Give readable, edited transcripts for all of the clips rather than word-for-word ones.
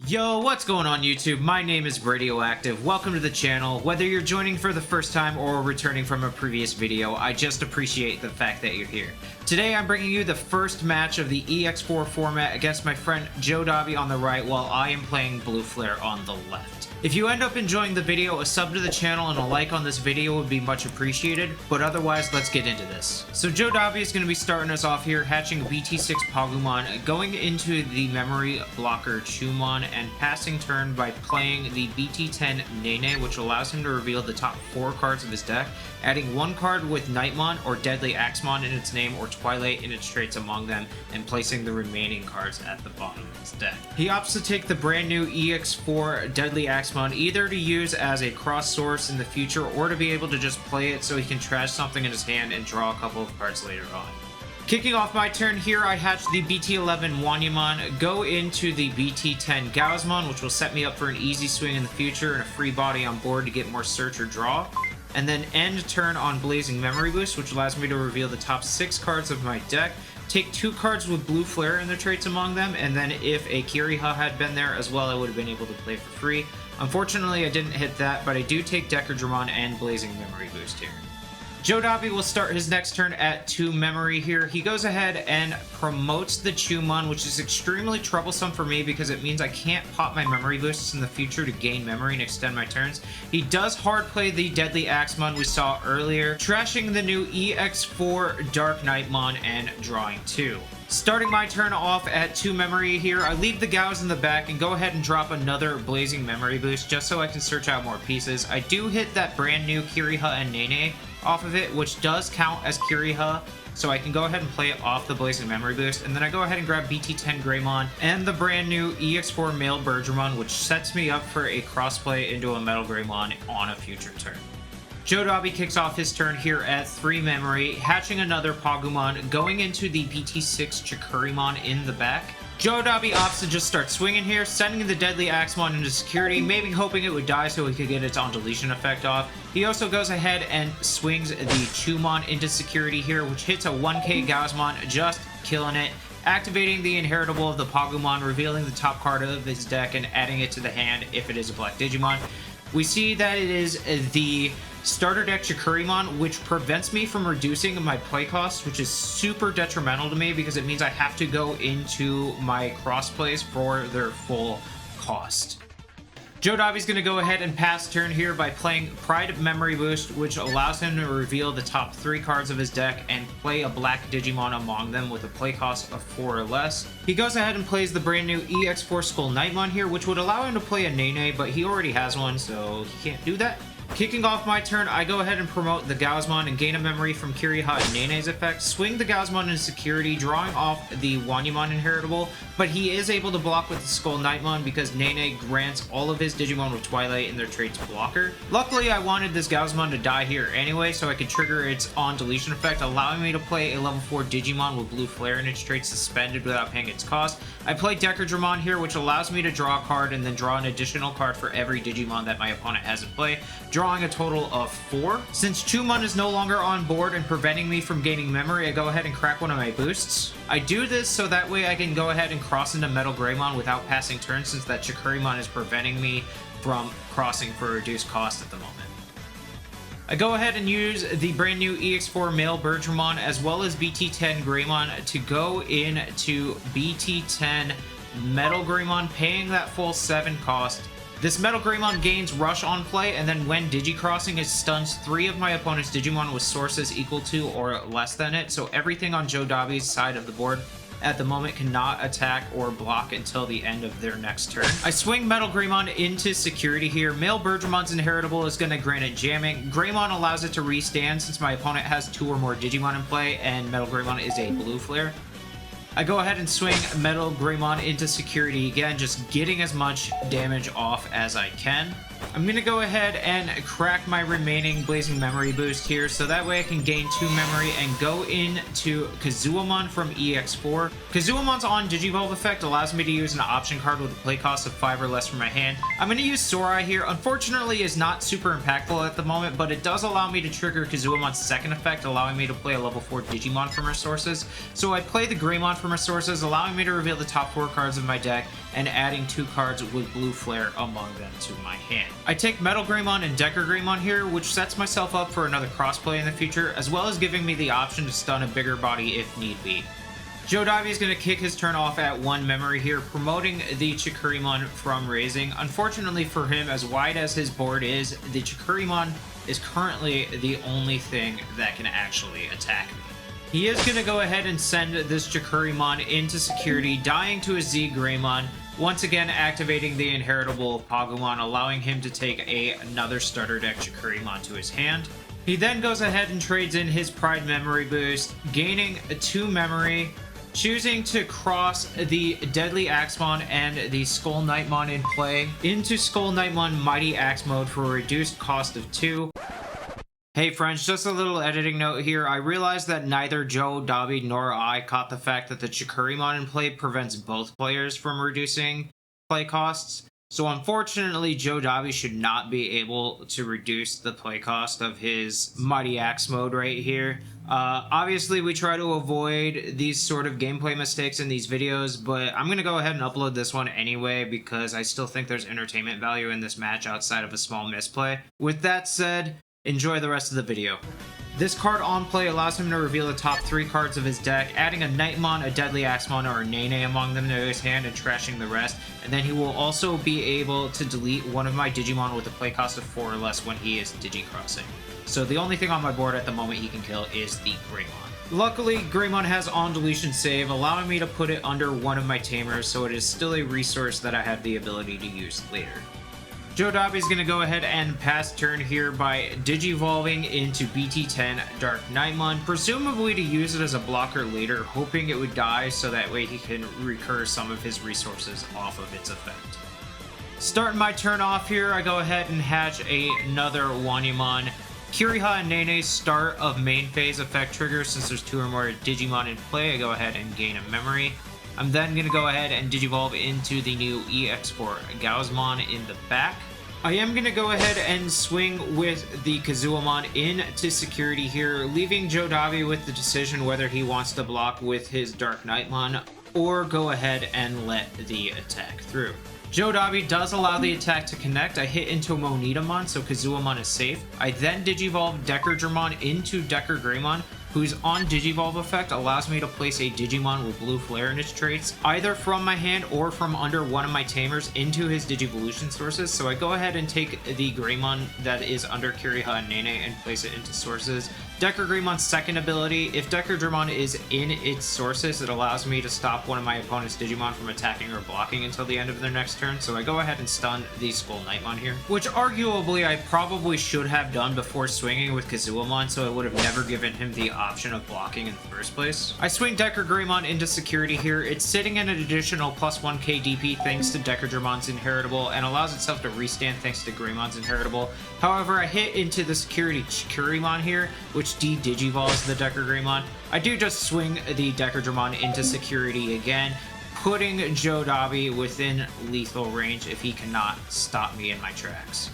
Yo, what's going on YouTube? My name is Bradyoactiv. Welcome to the channel. Whether you're joining for the first time or returning from a previous video, I just appreciate the fact that you're here. Today I'm bringing you the first match of the EX4 format against my friend JoDobbi on the right while I am playing Blue Flare on the left. If you end up enjoying the video, a sub to the channel and a like on this video would be much appreciated, but otherwise, let's get into this. So JoDobbi is going to be starting us off here, hatching BT6 Pagumon, going into the memory blocker Chumon, and passing turn by playing the BT10 Nene, which allows him to reveal the top 4 cards of his deck, adding 1 card with Knightmon or Deadly-Axemon in its name or Twilight in its traits among them, and placing the remaining cards at the bottom of his deck. He opts to take the brand new EX4 Deadly-Axemon either to use as a cross source in the future or to be able to just play it so he can trash something in his hand and draw a couple of cards later on. Kicking off my turn here, I hatch the BT11 Wanyamon, go into the BT10 Gaussmon, which will set me up for an easy swing in the future and a free body on board to get more search or draw. And then end turn on Blazing Memory Boost, which allows me to reveal the top 6 cards of my deck, take 2 cards with Blue Flare and their traits among them, and then if a Kiriha had been there as well, I would have been able to play for free. Unfortunately, I didn't hit that, but I do take Dramon and Blazing Memory Boost here. JoDobbi will start his next turn at 2 memory here. He goes ahead and promotes the Chumon, which is extremely troublesome for me because it means I can't pop my memory boosts in the future to gain memory and extend my turns. He does hard play the Deadly-Axemon we saw earlier, trashing the new EX4 DarkKnightmon and drawing 2. Starting my turn off at 2 memory here, I leave the Gauss in the back and go ahead and drop another Blazing Memory Boost just so I can search out more pieces. I do hit that brand new Kiriha and Nene off of it, which does count as Kiriha, so I can go ahead and play it off the Blazing Memory Boost, and then I go ahead and grab BT10 Greymon and the brand new EX4 Male Birdramon, which sets me up for a crossplay into a Metal Greymon on a future turn. JoDobbi kicks off his turn here at 3 memory, hatching another Pagumon, going into the BT6 Chikurimon in the back. JoDobbi opts to just start swinging here, sending the Deadly-Axemon into security, maybe hoping it would die so he could get its on-deletion effect off. He also goes ahead and swings the Chumon into security here, which hits a 1k Gaussmon, just killing it, activating the inheritable of the Pagumon, revealing the top card of his deck, and adding it to the hand if it is a black Digimon. We see that it is the starter deck Chikurimon, which prevents me from reducing my play cost, which is super detrimental to me because it means I have to go into my crossplays for their full cost. JoDobbi's going to go ahead and pass turn here by playing Pride Memory Boost, which allows him to reveal the top 3 cards of his deck and play a black Digimon among them with a play cost of 4 or less. He goes ahead and plays the brand new EX4 Skull Knightmon here, which would allow him to play a Nene, but he already has one, so he can't do that. Kicking off my turn, I go ahead and promote the Gaussmon and gain a memory from Kiriha and Nene's effect, swing the Gaussmon into security, drawing off the Wanyamon inheritable, but he is able to block with the Skull Knightmon because Nene grants all of his Digimon with Twilight in their traits blocker. Luckily, I wanted this Gaussmon to die here anyway, so I could trigger its on-deletion effect, allowing me to play a level 4 Digimon with Blue Flare and its traits suspended without paying its cost. I play Dramon here, which allows me to draw a card and then draw an additional card for every Digimon that my opponent has in play, drawing a total of 4. Since Chumon is no longer on board and preventing me from gaining memory, I go ahead and crack one of my boosts. I do this so that way I can go ahead and cross into Metal Greymon without passing turn, since that Chikurimon is preventing me from crossing for a reduced cost at the moment. I go ahead and use the brand new EX4 Male Birdramon as well as BT10 Greymon to go into BT10 Metal Greymon, paying that full 7 cost. This Metal Greymon gains Rush on play, and then when Digicrossing, it stuns 3 of my opponent's Digimon with sources equal to or less than it, so everything on JoDobbi's side of the board at the moment cannot attack or block until the end of their next turn. I swing Metal Greymon into security here. Male Birdramon's inheritable is going to grant it jamming. Greymon allows it to restand since my opponent has 2 or more Digimon in play, and Metal Greymon is a Blue Flare. I go ahead and swing Metal Greymon into security again, just getting as much damage off as I can. I'm gonna go ahead and crack my remaining Blazing Memory boost here, so that way I can gain 2 memory and go into Kazuamon from EX4. Kazuamon's on Digivolve effect allows me to use an option card with a play cost of 5 or less from my hand. I'm gonna use Sorai here. Unfortunately, is not super impactful at the moment, but it does allow me to trigger Kazuamon's second effect, allowing me to play a level 4 Digimon from resources. So I play the Greymon from resources, allowing me to reveal the top 4 cards of my deck and adding 2 cards with Blue Flare among them to my hand. I take Metal Greymon and Decker Greymon here, which sets myself up for another crossplay in the future, as well as giving me the option to stun a bigger body if need be. JoDobbi is going to kick his turn off at 1 memory here, promoting the Chikurimon from raising. Unfortunately for him, as wide as his board is, the Chikurimon is currently the only thing that can actually attack me. He is going to go ahead and send this Chikurimon into security, dying to a Z Greymon, once again activating the inheritable Pagumon, allowing him to take another starter deck Chikurimon to his hand. He then goes ahead and trades in his Pride Memory boost, gaining 2 memory, choosing to cross the Deadly Axemon and the Skull Knightmon in play into Skull Knightmon Mighty Axe mode for a reduced cost of 2. Hey friends, just a little editing note here. I realized that neither JoDobbi nor I caught the fact that the Chikurimon in play prevents both players from reducing play costs. So unfortunately, JoDobbi should not be able to reduce the play cost of his Mighty Axe mode right here. Obviously, we try to avoid these sort of gameplay mistakes in these videos, but I'm going to go ahead and upload this one anyway because I still think there's entertainment value in this match outside of a small misplay. With that said, enjoy the rest of the video. This card on play allows him to reveal the top 3 cards of his deck, adding a Knightmon, a Deadly Axemon, or a Nene among them to his hand and trashing the rest. And then he will also be able to delete one of my Digimon with a play cost of 4 or less when he is Digicrossing. So the only thing on my board at the moment he can kill is the Greymon. Luckily, Greymon has on deletion save, allowing me to put it under one of my tamers, so it is still a resource that I have the ability to use later. JoDobbi is going to go ahead and pass turn here by Digivolving into BT10 DarkKnightmon, presumably to use it as a blocker later, hoping it would die so that way he can recur some of his resources off of its effect. Starting my turn off here, I go ahead and hatch another Wanyamon. Kiriha and Nene's start of main phase effect triggers. Since there's 2 or more Digimon in play, I go ahead and gain a memory. I'm then going to go ahead and Digivolve into the new EX4 Gaussmon in the back. I am going to go ahead and swing with the Kazuamon into security here, leaving JoDobbi with the decision whether he wants to block with his DarkKnightmon or go ahead and let the attack through. JoDobbi does allow the attack to connect. I hit into Monitamon, so Kazuamon is safe. I then Digivolve Decker Dramon into Decker Greymon, whose on Digivolve effect allows me to place a Digimon with Blue Flare in its traits, either from my hand or from under one of my tamers into his Digivolution sources. So I go ahead and take the Greymon that is under Kiriha and Nene and place it into sources. Decker Greymon's second ability, if Decker Dramon is in its sources, it allows me to stop one of my opponent's Digimon from attacking or blocking until the end of their next turn. So I go ahead and stun the Skull Knightmon here, which arguably I probably should have done before swinging with Kazuamon, so I would have never given him the option of blocking in the first place. I swing Decker Greymon into security here. It's sitting in an additional plus 1k DP thanks to Decker Dramon's inheritable and allows itself to restand thanks to Greymon's inheritable. However, I hit into the security Chikurimon here, which de-digivolves the Decker Greymon. I do just swing the Decker Dramon into security again, putting JoDobbi within lethal range if he cannot stop me in my tracks.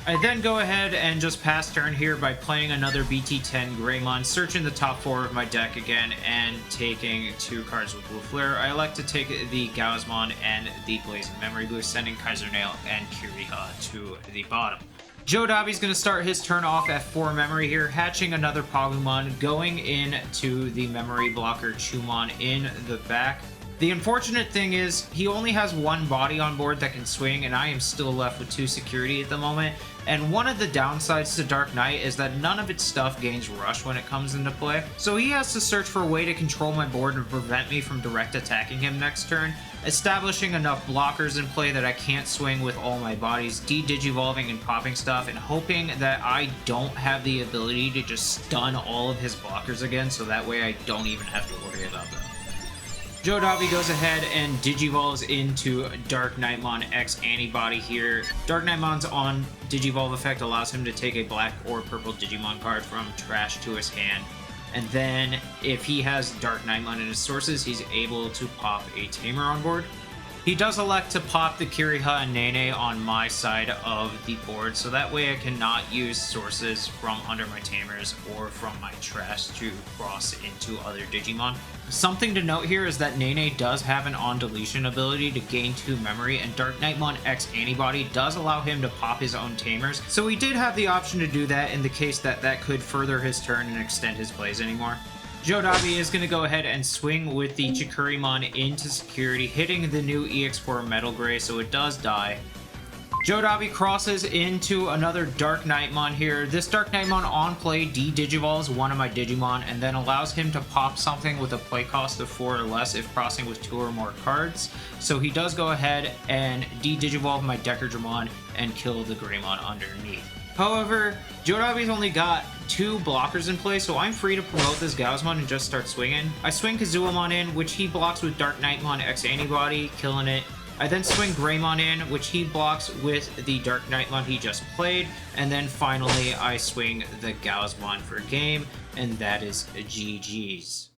I then go ahead and just pass turn here by playing another BT10 Greymon, searching the top 4 of my deck again, and taking 2 cards with Blue Flare. I elect to take the Gaussmon and the Blazing Memory Boost, sending Kaiser Nail and Kiriha to the bottom. JoDobbi's going to start his turn off at 4 memory here, hatching another Pagumon, going into the memory blocker Chumon in the back. The unfortunate thing is, he only has 1 body on board that can swing, and I am still left with 2 security at the moment. And one of the downsides to Dark Knight is that none of its stuff gains rush when it comes into play. So he has to search for a way to control my board and prevent me from direct attacking him next turn, establishing enough blockers in play that I can't swing with all my bodies, de-digivolving and popping stuff, and hoping that I don't have the ability to just stun all of his blockers again, so that way I don't even have to worry about them. JoDobbi goes ahead and Digivolves into DarkKnightmon X Antibody here. DarkKnightmon's on Digivolve effect allows him to take a black or purple Digimon card from trash to his hand. And then if he has DarkKnightmon in his sources, he's able to pop a Tamer on board. He does elect to pop the Kiriha and Nene on my side of the board, so that way I cannot use sources from under my Tamers or from my trash to cross into other Digimon. Something to note here is that Nene does have an on-deletion ability to gain 2 memory, and DarkKnightmon X Antibody does allow him to pop his own Tamers, so he did have the option to do that in the case that that could further his turn and extend his plays anymore. JoDobbi is going to go ahead and swing with the Chikurimon into security, hitting the new EX4 Metal Gray, so it does die. JoDobbi crosses into another DarkKnightmon here. This DarkKnightmon on play de-digivolves one of my Digimon and then allows him to pop something with a play cost of 4 or less if crossing with 2 or more cards. So he does go ahead and de-digivolve my Decordramon and kill the Greymon underneath. However, JoDobbi's only got 2 blockers in play, so I'm free to promote this Gaussmon and just start swinging. I swing Kazuamon in, which he blocks with DarkKnightmon X Antibody, killing it. I then swing Greymon in, which he blocks with the DarkKnightmon he just played. And then finally, I swing the Gaussmon for game, and that is GG's.